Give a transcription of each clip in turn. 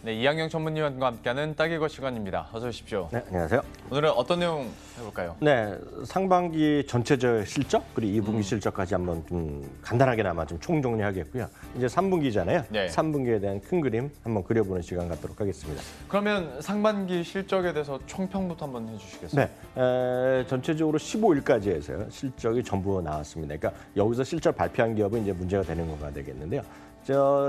네, 이학영 전문위원과 함께하는 딱이거 시간입니다. 어서 오십시오. 네, 안녕하세요. 오늘은 어떤 내용 해볼까요? 네, 상반기 전체적 실적 그리고 2분기 실적까지 한번 좀 간단하게나마 좀 총정리하겠고요. 이제 3분기잖아요. 네. 3분기에 대한 큰 그림 한번 그려보는 시간 갖도록 하겠습니다. 그러면 상반기 실적에 대해서 총평부터 한번 해주시겠어요? 네, 전체적으로 15일까지 해서요. 실적이 전부 나왔습니다. 그러니까 여기서 실적 발표한 기업은 이제 문제가 되는 거가 되겠는데요.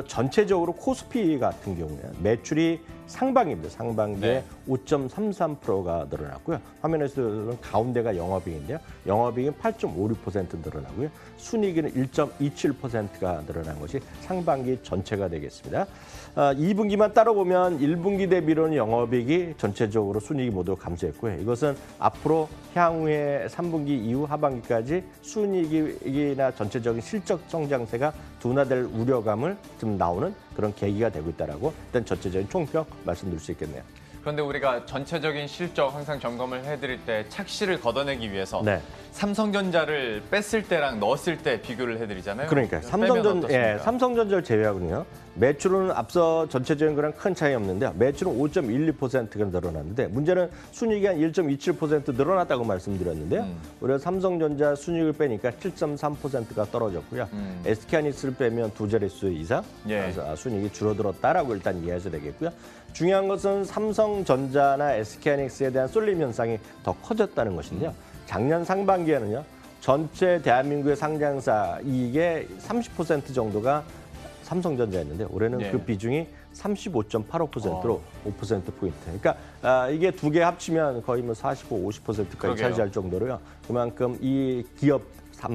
전체적으로 코스피 같은 경우에 매출이 상반기입니다. 상반기에 네. 5.33%가 늘어났고요. 화면에서는 가운데가 영업이익인데요. 영업이익은 8.56% 늘어나고요. 순이익은 1.27%가 늘어난 것이 상반기 전체가 되겠습니다. 2분기만 따로 보면 1분기 대비로는 영업이익이 전체적으로 순이익이 모두 감소했고요. 이것은 앞으로 향후에 3분기 이후 하반기까지 순이익이나 전체적인 실적 성장세가 둔화될 우려감을 좀 나오는 그런 계기가 되고 있다라고 일단 전체적인 총평 말씀드릴 수 있겠네요. 그런데 우리가 전체적인 실적 항상 점검을 해드릴 때 착시를 걷어내기 위해서 네. 삼성전자를 뺐을 때랑 넣었을 때 비교를 해드리잖아요. 그러니까 삼성전자를 제외하고요. 매출은 앞서 전체적인 거랑 큰 차이 없는데요. 매출은 5.12%가 늘어났는데 문제는 순이익이 한 1.27% 늘어났다고 말씀드렸는데요. 오히려 삼성전자 순이익을 빼니까 7.3%가 떨어졌고요. SK하이닉스를 빼면 두 자릿수 이상 그래서 순이익이 줄어들었다라고 일단 이해하셔야 되겠고요. 중요한 것은 삼성전자나 SK하이닉스에 대한 쏠림 현상이 더 커졌다는 것인데요. 작년 상반기에는요. 전체 대한민국의 상장사 이익의 30% 정도가 삼성전자였는데 올해는 그 비중이 35.85%로 5%포인트. 그러니까 이게 두 개 합치면 거의 뭐 45, 50%까지 차지할 정도로요. 그만큼 이 기업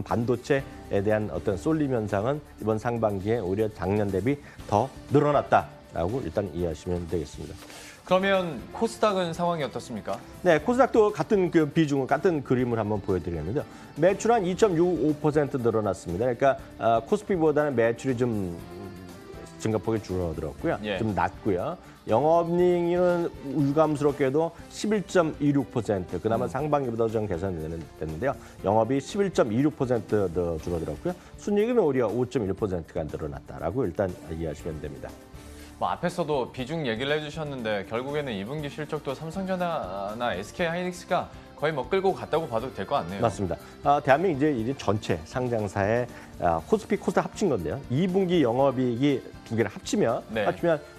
반도체에 대한 어떤 쏠림 현상은 이번 상반기에 오히려 작년 대비 더 늘어났다라고 일단 이해하시면 되겠습니다. 그러면 코스닥은 상황이 어떻습니까? 네, 코스닥도 같은 그 비중을 같은 그림을 한번 보여드리겠는데요. 매출 한 2.65% 늘어났습니다. 그러니까 코스피보다는 매출이 좀 증가폭이 줄어들었고요. 좀 낮고요. 영업이익은 유감스럽게도 11.26%, 그나마 상반기보다 좀 개선됐는데요. 영업이 11.26% 줄어들었고요. 순이익은 오히려 5.1%가 늘어났다라고 일단 이해하시면 됩니다. 뭐 앞에서도 비중 얘기를 해주셨는데 결국에는 2분기 실적도 삼성전자나 SK하이닉스가 거의 뭐 끌고 갔다고 봐도 될 것 같네요. 맞습니다. 대한민국 이제 전체 상장사의 코스피, 코스닥 합친 건데요. 2분기 영업이익이 두 개를 합치면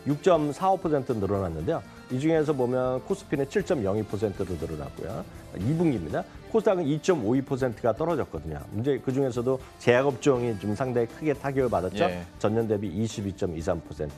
6.45% 늘어났는데요. 이 중에서 보면 코스피는 7.02%로 늘어났고요. 2분기입니다. 코스닥은 2.52%가 떨어졌거든요. 문제 그 중에서도 제약업종이 좀 상당히 크게 타격을 받았죠. 전년 대비 22.23%.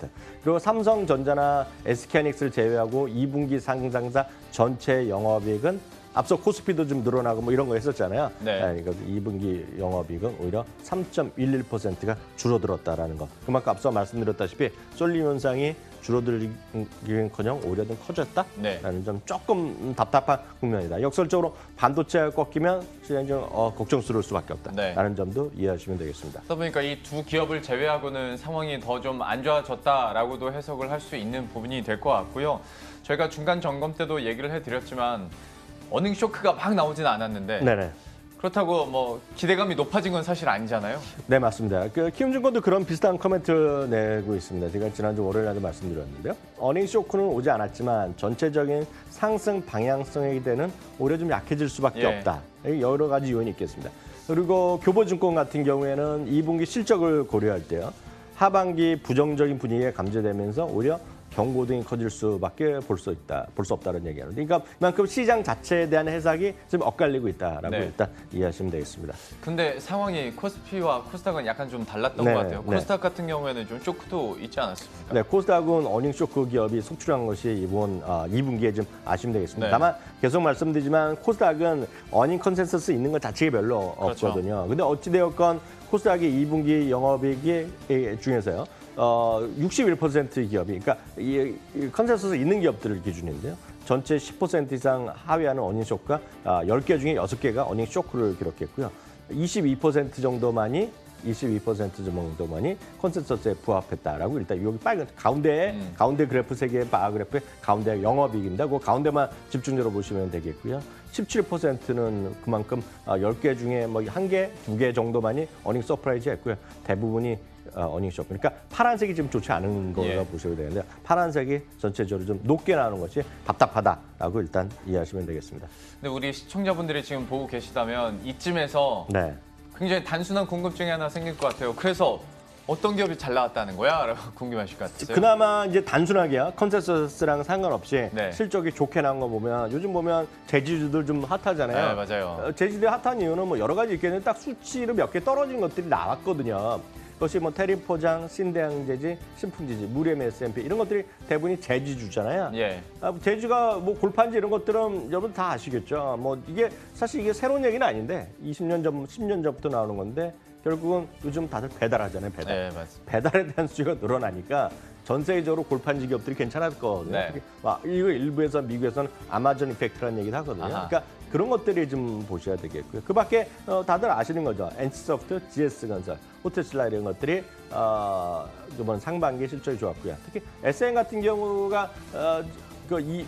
그리고 삼성전자나 SK하이닉스를 제외하고 2분기 상장사 전체 영업이익은 앞서 코스피도 좀 늘어나고 뭐 이런 거 했었잖아요. 그러니까 2분기 영업이익은 오히려 3.11%가 줄어들었다라는 거. 그만큼 앞서 말씀드렸다시피 쏠림 현상이 줄어들기는커녕 오히려 좀 커졌다라는 점 조금 답답한 국면이다. 역설적으로 반도체가 꺾이면 시장이 좀 걱정스러울 수밖에 없다라는 점도 이해하시면 되겠습니다. 그러다 보니까 이 두 기업을 제외하고는 상황이 더 좀 안 좋아졌다라고도 해석을 할 수 있는 부분이 될 것 같고요. 저희가 중간 점검 때도 얘기를 해드렸지만 어닝 쇼크가 막 나오지는 않았는데 그렇다고 뭐 기대감이 높아진 건 사실 아니잖아요. 네, 맞습니다. 키움증권도 그런 비슷한 코멘트를 내고 있습니다. 제가 지난주 월요일날도 말씀드렸는데요. 어닝 쇼크는 오지 않았지만 전체적인 상승 방향성에 대해서는 오히려 좀 약해질 수밖에 없다. 여러 가지 요인이 있겠습니다. 그리고 교보증권 같은 경우에는 2분기 실적을 고려할 때요. 하반기 부정적인 분위기가 감소되면서 오히려 경고등이 커질 수밖에 볼 수 없다는 얘기하는데, 그러니까 그만큼 시장 자체에 대한 해석이 좀 엇갈리고 있다라고 일단 이해하시면 되겠습니다. 근데 상황이 코스피와 코스닥은 약간 좀 달랐던 것 같아요. 코스닥 같은 경우에는 좀 쇼크도 있지 않았습니까? 네, 코스닥은 어닝 쇼크 기업이 속출한 것이 이번 2분기에 좀 아쉬움 되겠습니다. 다만 계속 말씀드리지만 코스닥은 어닝 컨센서스 있는 것 자체가 별로 없거든요. 근데 어찌되었건 코스닥이 2분기 영업이익 중에서요. 61% 기업이, 그러니까 이 컨센서스 있는 기업들을 기준인데요. 전체 10% 이상 하회하는 어닝 쇼크가 10개 중에 6개가 어닝 쇼크를 기록했고요. 22% 정도만이 컨센서스에 부합했다라고 일단 여기 빨간 가운데 그래프 세 개의 바 그래프의 가운데 영업이익입니다. 그 가운데만 집중적으로 보시면 되겠고요. 17%는 그만큼 10개 중에 뭐 1개, 2개 정도만이 어닝 서프라이즈 했고요. 대부분이 어닝 쇼크. 그러니까 파란색이 지금 좋지 않은 거가 예. 보셔야 되는데 파란색이 전체적으로 좀 높게 나오는 것이 답답하다라고 일단 이해하시면 되겠습니다. 근데 우리 시청자분들이 지금 보고 계시다면 이쯤에서 네. 굉장히 단순한 궁금증이 하나 생길 것 같아요. 그래서 어떤 기업이 잘 나왔다는 거야? 라고 궁금하실 것 같아요. 그나마 이제 단순하게요. 컨센서스랑 상관없이 네. 실적이 좋게 나온 거 보면 요즘 보면 제지주들 좀 핫하잖아요. 네, 맞아요. 제지주들이 핫한 이유는 뭐 여러 가지 있겠는데 딱 수치로 몇 개 떨어진 것들이 나왔거든요. 그것이 뭐 테리포장, 신대항제지, 신풍지지, 무림 S&P 이런 것들이 대부분이 제지주잖아요. 예. 제주가 뭐 골판지 이런 것들은 여러분 다 아시겠죠. 뭐 이게 사실 이게 새로운 얘기는 아닌데 20년 전, 10년 전부터 나오는 건데 결국은 요즘 다들 배달하잖아요. 배달. 네, 맞습니다. 배달에 대한 수요가 늘어나니까 전 세계적으로 골판지 기업들이 괜찮았거든요. 네. 특히 막 이거 일부에서 미국에서는 아마존 이펙트라는 얘기도 하거든요. 아하. 그러니까 그런 것들이 좀 보셔야 되겠고요. 그 밖에 다들 아시는 거죠. NC소프트, GS건설, 호텔신라 이런 것들이 이번 상반기 실적이 좋았고요. 특히 SN 같은 경우가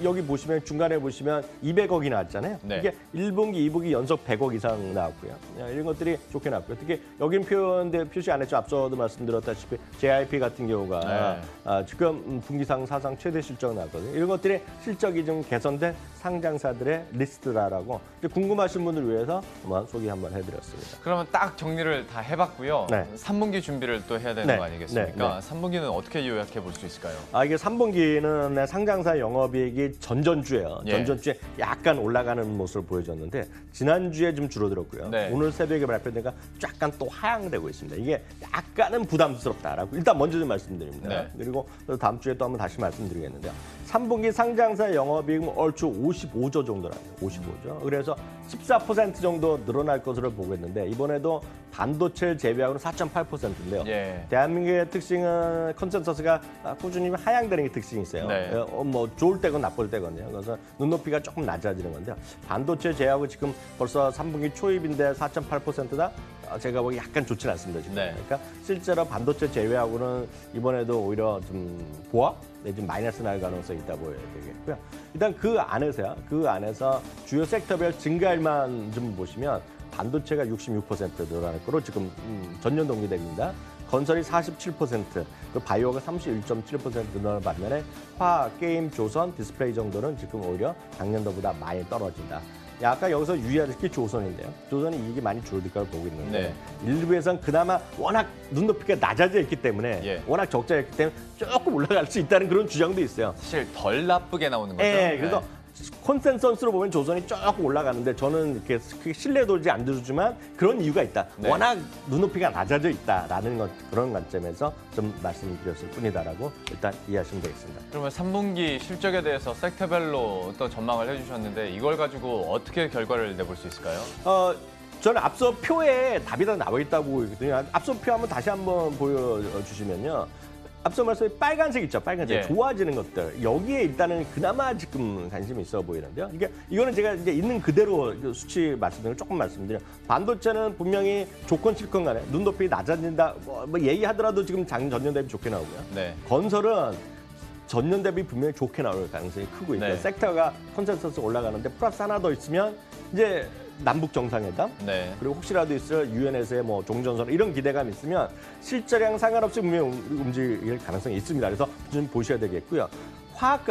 여기 보시면 중간에 보시면 200억이 나왔잖아요. 네. 이게 1분기, 2분기 연속 100억 이상 나왔고요. 이런 것들이 좋게 나왔고요. 특히 여기는 표시 안 했죠. 앞서도 말씀드렸다시피 JIP 같은 경우가 지금 분기상 사상 최대 실적이 나왔거든요. 이런 것들이 실적이 좀 개선된 상장사들의 리스트다라고 궁금하신 분들 위해서 한번 소개 한번 해드렸습니다. 그러면 딱 정리를 다 해봤고요. 네. 3분기 준비를 또 해야 되는 네. 거 아니겠습니까? 네. 3분기는 어떻게 요약해 볼 수 있을까요? 이게 3분기는 상장사 영업이익이 전전주에요. 예. 전전주에 약간 올라가는 모습을 보여줬는데 지난주에 좀 줄어들었고요. 네. 오늘 새벽에 발표되니까 약간 또 하향되고 있습니다. 이게 약간은 부담스럽다라고 일단 먼저 좀 말씀드립니다. 네. 그리고 다음 주에 또 한번 다시 말씀드리겠는데요. 3분기 상장사 영업이익은 얼추 55조 정도 나요. 55조. 그래서 14% 정도 늘어날 것으로 보고 있는데 이번에도 반도체를 제외하고는 4.8%인데요. 예. 대한민국의 특징은 컨센서스가 꾸준히 하향되는 게 특징이 있어요. 네. 뭐 좋을 때건 나쁠 때건요. 그래서 눈높이가 조금 낮아지는 건데요. 반도체 제외하고 지금 벌써 3분기 초입인데 4.8%다. 제가 보기 약간 좋진 않습니다. 지금. 네. 그러니까 실제로 반도체 제외하고는 이번에도 오히려 좀 보합 내지 마이너스 날 가능성이 있다 보여야 되겠고요. 일단 그 안에서 주요 섹터별 증가율만 좀 보시면 반도체가 66% 늘어날 거로 지금 전년 동기 대비입니다. 건설이 47%, 그 바이오가 31.7% 늘어나는 반면에 화학, 게임, 조선, 디스플레이 정도는 지금 오히려 작년도보다 많이 떨어진다. 아까 여기서 유의할 게 조선인데요. 조선이 이익이 많이 줄어들 거라고 보고 있는데 일부에선 그나마 워낙 눈높이가 낮아져 있기 때문에 워낙 적자였기 때문에 조금 올라갈 수 있다는 그런 주장도 있어요. 사실 덜 나쁘게 나오는 거죠. 네, 그래서 콘센서스로 보면 조선이 조금 올라가는데 저는 이렇게 크게 신뢰 돌지 않지만 그런 이유가 있다. 네. 워낙 눈높이가 낮아져 있다라는 그런 관점에서 좀 말씀드렸을 뿐이다라고 일단 이해하시면 되겠습니다. 그러면 3분기 실적에 대해서 섹터별로 또 전망을 해주셨는데 이걸 가지고 어떻게 결과를 내볼 수 있을까요? 저는 앞서 표에 답이 다 나와 있다고 보거든요. 앞서 표 한번 다시 한번 보여주시면요. 앞서 말씀드린 빨간색 있죠, 빨간색. 좋아지는 것들. 여기에 일단은 그나마 지금 관심이 있어 보이는데요. 이거는 제가 이제 있는 그대로 수치 말씀드리면 조금 말씀드려요. 반도체는 분명히 조건 칠건 간에 눈높이 낮아진다, 뭐 얘기하더라도 지금 전년 대비 좋게 나오고요. 네. 건설은 전년 대비 분명히 좋게 나올 가능성이 크고 있고요. 네. 섹터가 컨센서스 올라가는데 플러스 하나 더 있으면 이제 남북 정상회담 그리고 혹시라도 있을 유엔에서의 뭐 종전선 이런 기대감이 있으면 실적량 상관없이 분명히 움직일 가능성이 있습니다. 그래서 좀 보셔야 되겠고요. 화학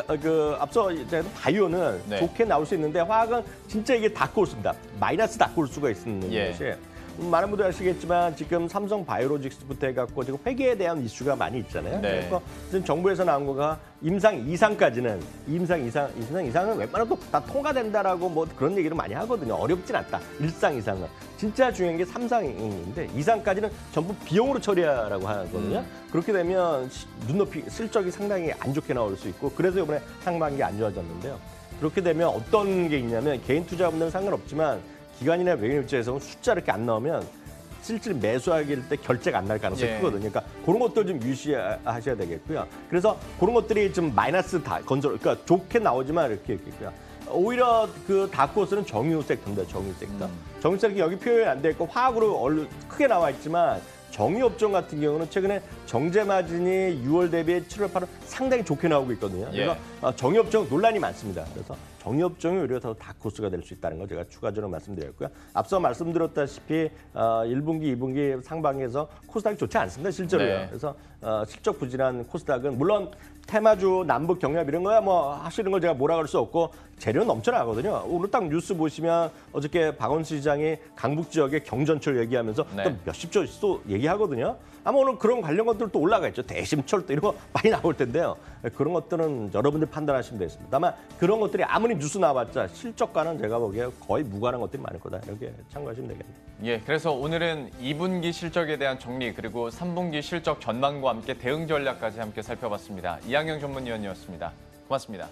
앞서 바이오는 좋게 나올 수 있는데 화학은 진짜 이게 다크홀스입니다. 마이너스 다크홀 수가 있는 것이. 많은 분들 아시겠지만 지금 삼성 바이오로직스부터 해갖고 지금 회계에 대한 이슈가 많이 있잖아요. 그래서 지금 정부에서 나온 거가 임상 이상까지는 임상 이상은 웬만하면 다 통과된다라고 뭐 그런 얘기를 많이 하거든요. 어렵진 않다. 일상 이상은 진짜 중요한 게 3상인데 이상까지는 전부 비용으로 처리하라고 하거든요. 그렇게 되면 눈높이 실적이 상당히 안 좋게 나올 수 있고 그래서 이번에 상반기 안 좋아졌는데요. 그렇게 되면 어떤 게 있냐면 개인 투자분들은 상관없지만 기관이나 외인 입장에서는 숫자 이렇게 안 나오면 실질 매수하기 때 결제가 안 날 가능성이 크거든요. 그러니까 그런 것들 좀 유시하셔야 되겠고요. 그래서 그런 것들이 좀 마이너스 건설, 그러니까 좋게 나오지만 이렇게 있고요. 오히려 그 다크호스는 정유 섹터입니다. 정유 섹터. 정유 섹터 여기 표현이 안 돼 있고 화학으로 크게 나와 있지만 정유업종 같은 경우는 최근에 정제 마진이 6월 대비 7월, 8월 상당히 좋게 나오고 있거든요. 그래서 정유업종 논란이 많습니다. 그래서 정유업종이 오히려 더 다크호스가 될 수 있다는 걸 제가 추가적으로 말씀드렸고요. 앞서 말씀드렸다시피 1분기, 2분기 상반기에서 코스닥이 좋지 않습니다. 실제로요. 네. 그래서 실적 부진한 코스닥은 물론 테마주, 남북 경협 이런 거야 뭐 하시는 걸 제가 뭐라 그럴 수 없고 재료는 넘쳐나거든요. 오늘 딱 뉴스 보시면 어저께 박원순 시장이 강북 지역의 경전철 얘기하면서 네. 또 몇십 조 또 얘기하거든요. 아마 오늘 그런 관련 것들 또 올라가 있죠. 대심철도 이런 거 많이 나올 텐데요. 그런 것들은 여러분들 판단하시면 되겠습니다. 다만 그런 것들이 아무리 뉴스 나왔자 실적과는 제가 보기에 거의 무관한 것들이 많을 거다. 이렇게 참고하시면 되겠네요. 예, 그래서 오늘은 2분기 실적에 대한 정리 그리고 3분기 실적 전망과 함께 대응 전략까지 함께 살펴봤습니다. 이항영 전문위원이었습니다. 고맙습니다.